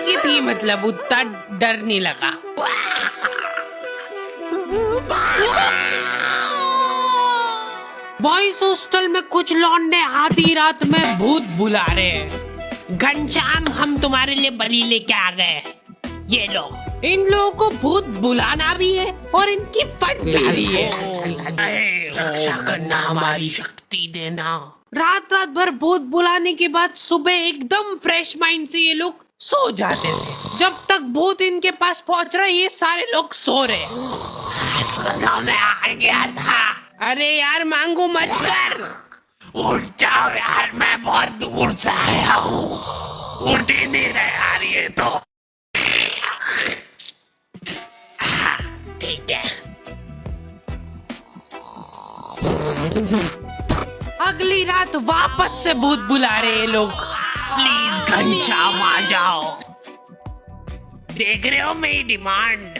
की थी, मतलब उतना डर नहीं लगा। बॉयज हॉस्टल में कुछ लौंडे आधी रात में भूत बुला रहे हैं। घनश्याम, हम तुम्हारे लिए बलि लेके आ गए, ये लो। इन लोगों को भूत बुलाना भी है और इनकी फट भी है। रक्षा करना हमारी शक्ति देना। रात रात भर भूत बुलाने के बाद सुबह एकदम फ्रेश माइंड से ये लोग सो जाते थे। जब तक भूत इनके पास पहुंच रहा, ये सारे लोग सो रहे। मैं आ गया था। अरे यार, मांगू मत कर। उठ जाओ यार, मैं बहुत दूर से आया हूँ। उठ ही नहीं रहे यार ये तो। ठीक है। अगली रात वापस से भूत बुला रहे हैं लोग। प्लीज घनश्याम आ जाओ। देख रहे हो मेरी डिमांड?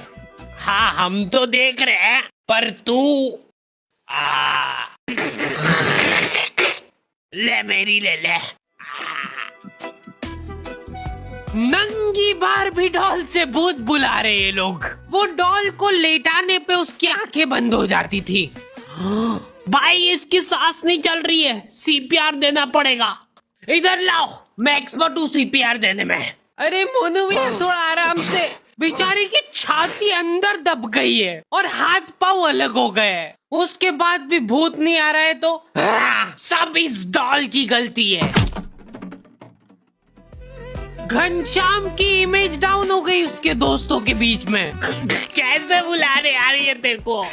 हाँ, हम तो देख रहे हैं, पर तू ले मेरी ले ले। नंगी बारबी डॉल से भूत बुला रहे ये लोग। वो डॉल को लेटाने पे उसकी आंखें बंद हो जाती थी। भाई, इसकी सांस नहीं चल रही है, सीपीआर देना पड़ेगा। इधर लाओ, मैं एक्सपर्ट हूँ सीपीआर देने में। अरे मोनू भैया, थोड़ा आराम से। बेचारी की छाती अंदर दब गई है और हाथ पांव अलग हो गए हैं। उसके बाद भी भूत नहीं आ रहा है तो सब इस डॉल की गलती है। घनश्याम की इमेज डाउन हो गई उसके दोस्तों के बीच में। कैसे बुला रहे यार ये देखो।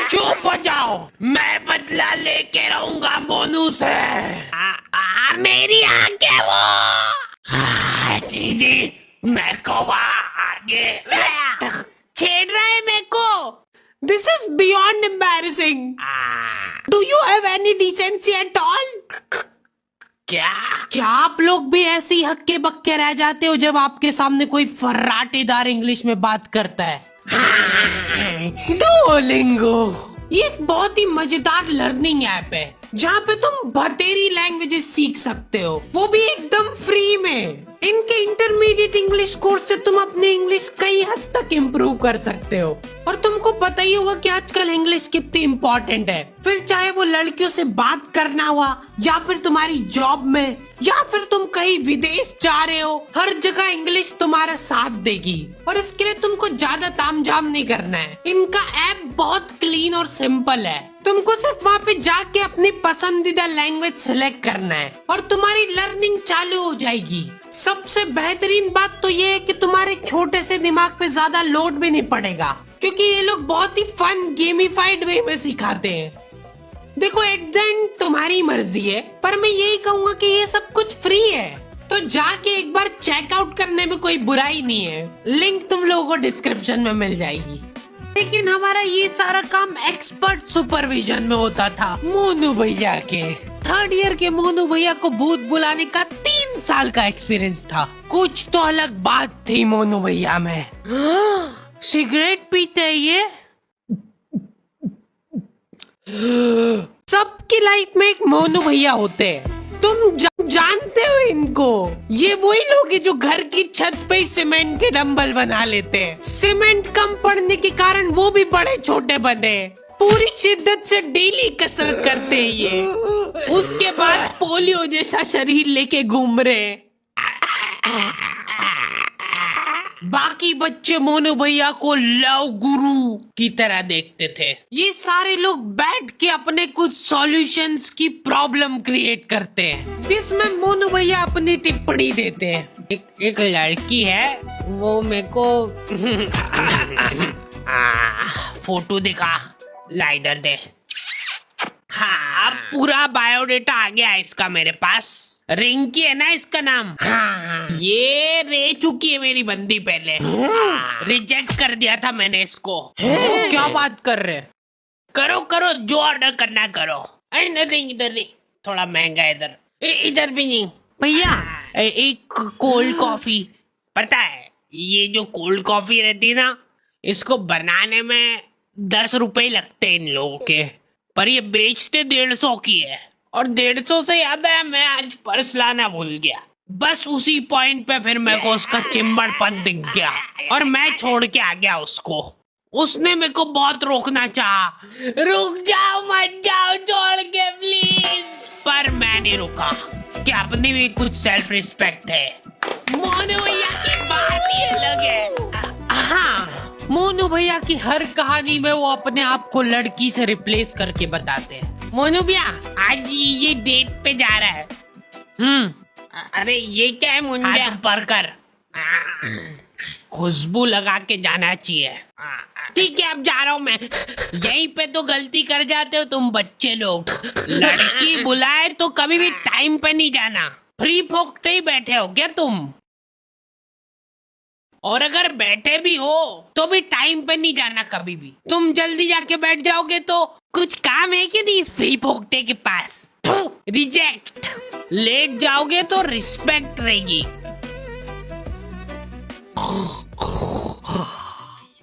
चुप हो जाओ, मैं बदला लेके रहूंगा मोनू से। मेरी आंखें वो। जी, मैं को आगे छेड़ रहा है मेरे को। This is beyond embarrassing. Do you have any decency at all? क्या आप लोग भी ऐसे ही हक्के बक्के रह जाते हो जब आपके सामने कोई फर्राटेदार इंग्लिश में बात करता है? डुओलिंगो ये एक बहुत ही मजेदार लर्निंग ऐप है जहाँ पे तुम बतेरी लैंग्वेजेस सीख सकते हो, वो भी एकदम फ्री में। इनके इंटरमीडिएट इंग्लिश कोर्स से तुम अपने इंग्लिश कई हद तक इम्प्रूव कर सकते हो। और तुमको पता ही होगा कि आजकल इंग्लिश कितनी इम्पोर्टेंट है। फिर चाहे वो लड़कियों से बात करना हुआ, या फिर तुम्हारी जॉब में, या फिर तुम कहीं विदेश जा रहे हो, हर जगह इंग्लिश तुम्हारा साथ देगी। और इसके लिए तुमको ज्यादा तामझाम नहीं करना है। इनका ऐप बहुत क्लीन और सिंपल है। तुमको सिर्फ वहाँ पे जाके अपनी पसंदीदा लैंग्वेज सिलेक्ट करना है और तुम्हारी लर्निंग चालू हो जाएगी। सबसे बेहतरीन बात तो ये है कि तुम्हारे छोटे से दिमाग पे ज्यादा लोड भी नहीं पड़ेगा, क्योंकि ये लोग बहुत ही फन गेमिफाइड वे में सिखाते हैं। देखो, एट द एंड तुम्हारी मर्जी है, पर मैं यही कहूँगा कि ये सब कुछ फ्री है, तो जाके एक बार चेकआउट करने में कोई बुराई नहीं है। लिंक तुम लोगों को डिस्क्रिप्शन में मिल जाएगी। लेकिन हमारा ये सारा काम एक्सपर्ट सुपरविजन में होता था मोनू भैया के। थर्ड ईयर के मोनू भैया को भूत बुलाने का 3 साल का एक्सपीरियंस था। कुछ तो अलग बात थी मोनू भैया में। सिगरेट पीते हैं ये। सबकी लाइफ में एक मोनू भैया होते हैं। तुम जानते हो इनको? ये वही लोग हैं जो घर की छत पे ही सीमेंट के डंबल बना लेते हैं। सीमेंट कम पड़ने के कारण वो भी बड़े छोटे बने। पूरी शिद्दत से डेली कसरत करते हैं ये। उसके बाद पोलियो जैसा शरीर लेके घूम रहे। बाकी बच्चे मोनू भैया को लव गुरु की तरह देखते थे। ये सारे लोग बैठ के अपने कुछ सॉल्यूशंस की प्रॉब्लम क्रिएट करते हैं, जिसमें मोनू भैया अपनी टिप्पणी देते हैं। एक लड़की है, वो मेरे को फोटो दिखा, ला इधर दे। हाँ, पूरा बायोडेटा आ गया इसका मेरे पास। रिंकी है ना इसका नाम? हाँ, ये रह चुकी है मेरी बंदी पहले। रिजेक्ट कर दिया था मैंने इसको। क्या बात कर रहे? करो करो, जो ऑर्डर करना करो। इधर नहीं, इधर नहीं, थोड़ा महंगा है इधर। इधर भी नहीं भैया, एक कोल्ड कॉफी। पता है, ये जो कोल्ड कॉफी रहती है ना, इसको बनाने में 10 रुपए लगते हैं इन लोगों के, पर ये बेचते 150 की है। और 150 से याद आया, मैं आज पर्स लाना भूल गया। बस उसी पॉइंट पे फिर मेरे को उसका चिंबड़पन दिख गया और मैं छोड़ के आ गया उसको। उसने मेरे को बहुत रोकना चाहा, रुक जाओ मत जाओ छोड़ के प्लीज, पर मैं नहीं रुका कि अपनी भी कुछ सेल्फ रिस्पेक्ट है। मोनू भैया की बात ही अलग है। हाँ, मोनू भैया की हर कहानी में वो अपने आप को लड़की से रिप्लेस करके बताते हैं। मोनू भैया आज ये डेट पे जा रहा है। अरे ये क्या है मुंडा? हाथ ऊपर कर, खुशबू लगा के जाना चाहिए। ठीक है अब जा रहा हूँ मैं। यहीं पे तो गलती कर जाते हो तुम बच्चे लोग। लड़की बुलाए तो कभी भी टाइम पे नहीं जाना, फ्री फोकते ही बैठे हो क्या तुम? और अगर बैठे भी हो तो भी टाइम पे नहीं जाना कभी भी। तुम जल्दी जाके बैठ जाओगे तो कुछ काम है कि नहीं इस फ्री फोकटे के पास? रिजेक्ट। लेट जाओगे तो रिस्पेक्ट रहेगी।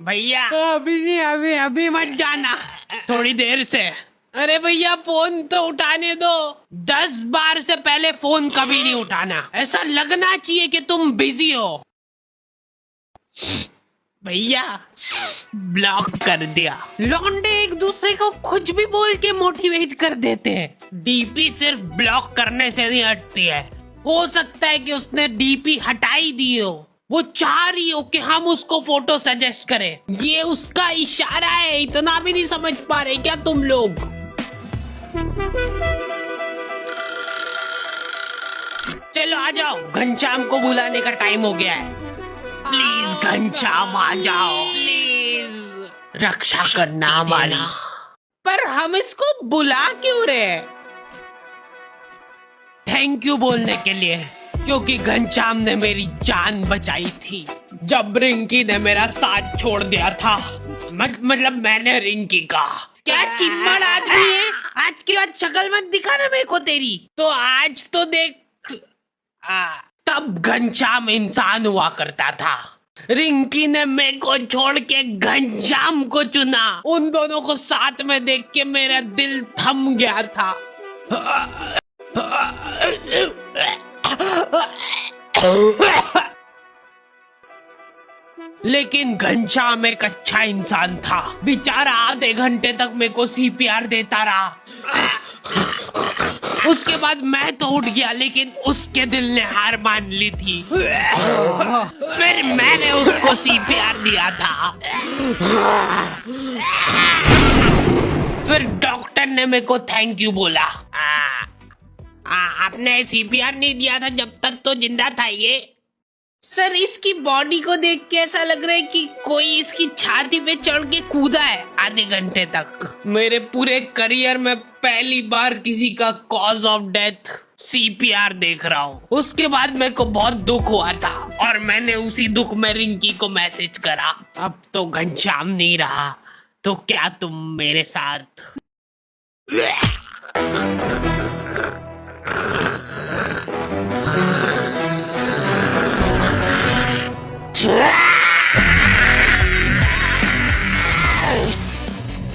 भैया अभी नहीं, अभी अभी मत जाना, थोड़ी देर से। अरे भैया फोन तो उठाने दो, 10 बार से पहले फोन कभी नहीं उठाना। ऐसा लगना चाहिए कि तुम बिजी हो। भैया ब्लॉक कर दिया। लौंडे एक दूसरे को कुछ भी बोल के मोटिवेट कर देते हैं। डीपी सिर्फ ब्लॉक करने से नहीं हटती है। हो सकता है कि उसने डीपी हटाई दी हो, वो चाह रही हो कि हम उसको फोटो सजेस्ट करें। ये उसका इशारा है, इतना भी नहीं समझ पा रहे क्या तुम लोग? चलो आ जाओ, घनश्याम को बुलाने का टाइम हो गया है। प्लीज घनश्याम आ जाओ, प्लीज रक्षा करना हमारी। पर हम इसको बुला क्यों रहे? थैंक यू बोलने के लिए, क्योंकि घनश्याम ने मेरी जान बचाई थी जब रिंकी ने मेरा साथ छोड़ दिया था। मतलब मैंने रिंकी का। क्या चिम्मड़ आदमी है, आज के बाद शक्ल मत दिखाना मेरे को तेरी। तो आज तो देख, तब घनश्याम इंसान हुआ करता था। रिंकी ने मेरे को छोड़ के घनश्याम को चुना। उन दोनों को साथ में देख के मेरा दिल थम गया था। लेकिन घनश्याम एक अच्छा इंसान था। बेचारा आधे घंटे तक मेरे को सीपीआर देता रहा। उसके बाद मैं तो उठ गया, लेकिन उसके दिल ने हार मान ली थी। फिर मैंने उसको सीपीआर दिया था। फिर डॉक्टर ने मेरे को थैंक यू बोला। आपने सीपीआर नहीं दिया था जब तक तो जिंदा था ये। सर इसकी बॉडी को देख के ऐसा लग रहा है कि कोई इसकी छाती पे चढ़ के कूदा है आधे घंटे तक। मेरे पूरे करियर में पहली बार किसी का कॉज ऑफ डेथ सीपीआर देख रहा हूँ। उसके बाद मेरे को बहुत दुख हुआ था और मैंने उसी दुख में रिंकी को मैसेज करा। अब तो घनश्याम नहीं रहा, तो क्या तुम मेरे साथ?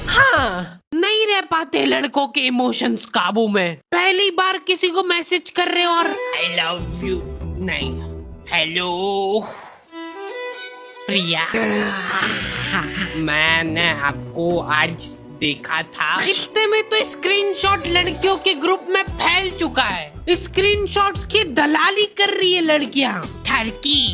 हाँ, नहीं रह पाते लड़कों के इमोशंस काबू में। पहली बार किसी को मैसेज कर रहे हो और आई लव यू नहीं, हेलो प्रिया, मैंने आपको आज देखा था। इतने में तो स्क्रीनशॉट लड़कियों के ग्रुप में फैल चुका है। स्क्रीनशॉट्स की दलाली कर रही है लड़कियां। ठरकी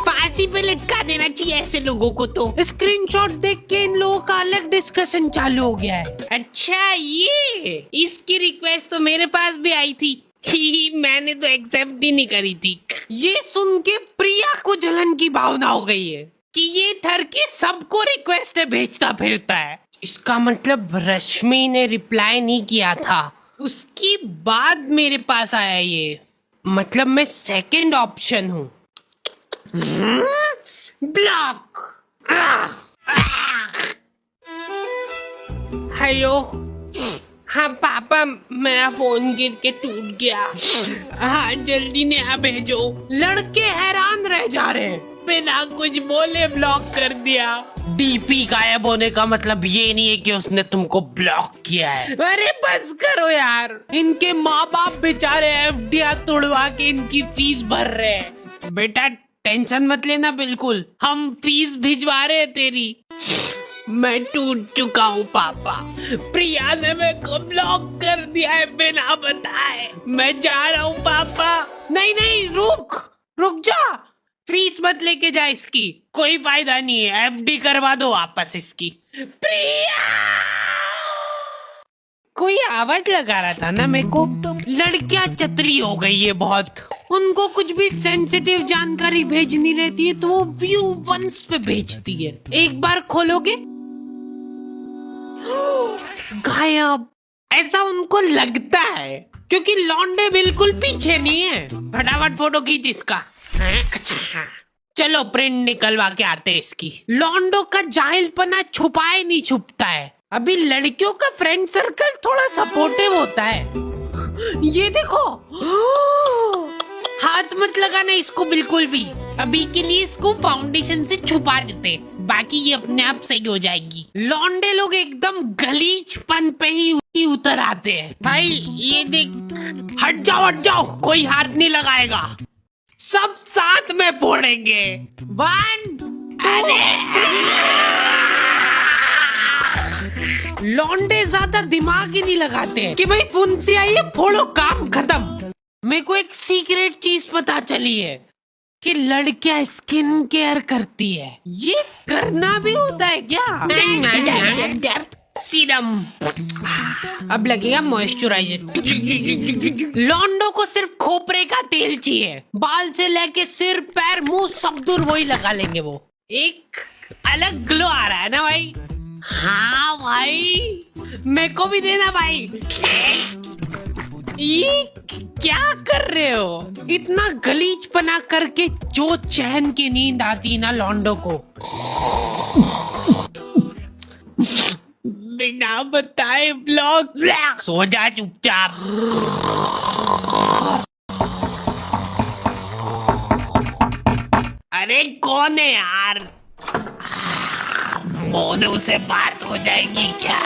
फांसी पे लटका देना चाहिए ऐसे लोगों को। तो स्क्रीनशॉट देख के इन लोगों का अलग डिस्कशन चालू हो गया है। अच्छा, ये इसकी रिक्वेस्ट तो मेरे पास भी आई थी। मैंने तो एक्सेप्ट ही नहीं करी थी। ये सुन के प्रिया को जलन की भावना हो गई है कि ये ठरकी सबको रिक्वेस्ट भेजता फिरता है। इसका मतलब रश्मि ने रिप्लाई नहीं किया था, उसकी बाद मेरे पास आया ये। मतलब मैं सेकंड ऑप्शन हूँ। ब्लॉक। हेलो, हाँ पापा, मेरा फोन गिर के टूट गया। हाँ जल्दी नया भेजो। लड़के हैरान रह जा रहे हैं, बिना कुछ बोले ब्लॉक कर दिया। डीपी गायब होने का मतलब ये नहीं है कि उसने तुमको ब्लॉक किया है। अरे बस करो यार, इनके माँ बाप बेचारे एफडीआर तोड़वा के इनकी फीस भर रहे हैं। बेटा टेंशन मत लेना, बिल्कुल हम फीस भिजवा रहे हैं तेरी। मैं टूट चुका हूँ पापा, प्रिया ने मेरे को ब्लॉक कर दिया है बिना बताए। मैं जा रहा हूँ पापा। नहीं नहीं, रुक जा, फीस मत लेके जा इसकी, कोई फायदा नहीं है, एफडी करवा दो वापस इसकी। प्रिया, कोई आवाज लगा रहा था ना मेरे को। लड़कियां चतरी हो गई है बहुत, उनको कुछ भी सेंसिटिव जानकारी भेजनी रहती है तो वो व्यू वंस पे भेजती है। एक बार खोलोगे गायब, ऐसा उनको लगता है क्योंकि लौंडे बिल्कुल पीछे नहीं है। फटाफट फोटो खींच इसका। चलो प्रिंट निकलवा के आते हैं इसकी। लौंडो का जाहिलपना छुपाए नहीं छुपता है। अभी लड़कियों का फ्रेंड सर्कल थोड़ा सपोर्टिव होता है। ये देखो, हाथ मत लगाना इसको बिल्कुल भी। अभी के लिए इसको फाउंडेशन से छुपा देते, बाकी ये अपने आप सही हो जाएगी। लौंडे लोग एकदम गलीचपन पे ही उतर आते हैं। भाई ये देख, हट जाओ, कोई हाथ नहीं लगाएगा, सब साथ में फोड़ेंगे। 1 लौंडे ज्यादा दिमाग ही नहीं लगाते हैं कि भाई फोन से आइए फोड़ो, काम खत्म। मेरे को एक सीक्रेट चीज पता चली है कि लड़कियां स्किन केयर करती है। ये करना भी होता है क्या? सीरम, अब लगेगा मॉइस्चराइजर। लौंडो को सिर्फ खोपरे का तेल चाहिए, बाल से लेके सिर पैर मुंह सब दूर वही लगा लेंगे। वो एक अलग ग्लो आ रहा है ना भाई। हाँ भाई, मेरे को भी देना भाई। ये क्या कर रहे हो? इतना गलीचपना करके जो चैन की नींद आती ना लौंडो को, बिना बताए ब्लॉक। सो जा चुपचाप। अरे कौन है यार? मोनू से बात हो जाएगी क्या?